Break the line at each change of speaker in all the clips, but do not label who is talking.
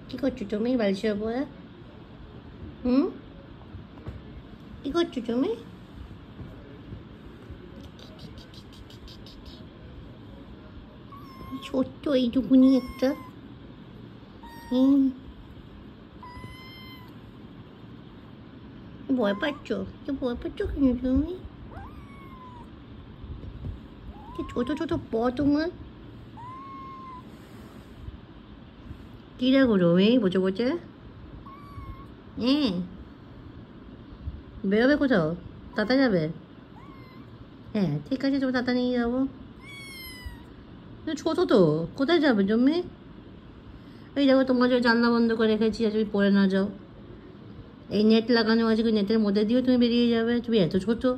কি করছো তুমি বালিশের উপরে? কি করছো তুমি? ছোট্ট এইটুকুনি একটা ভয় পাচ্ছ? ভয় পাচ্ছ কেন তুমি? ছোট ছোট তোমার কি দেখো তুমি বসে বসে? বেরোবে কোথাও? তাতা যাবে? হ্যাঁ ঠিক আছে, তুমি তাতা নিয়ে যাবো। ছোটো তো, কোথায় যাবে তুমি? এই দেখো তোমার যে জানলা বন্ধ করে রেখেছি, তুমি পড়ে না যাও। এই নেট লাগানো আছে, নেটের মধ্যে দিয়েও তুমি বেরিয়ে যাবে। তুমি এত ছোটো,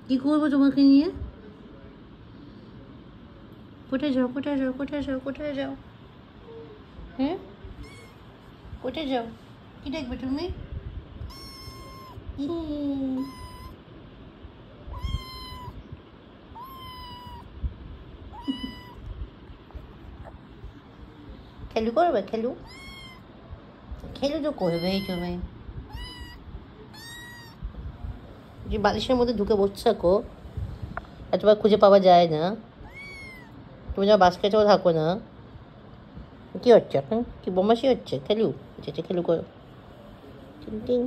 কী করবো তোমাকে নিয়ে? কোথায় যাও কোথায় যাও কোথায় যাও কোথায় যাও? হ্যাঁ কোথায় যাও? কি দেখবে তুমি? খেলু করবে? খেলু খেলু তো করবেই তুমি। যে বালিশের মধ্যে ঢুকে বসে থাকো, এতবার খুঁজে পাওয়া যায় না। তুমি যা বাস্কেটেও থাকো না। কি হচ্ছে এখন? কি বোমাশি হচ্ছে? খেলু খেলু করো। টিং টিং।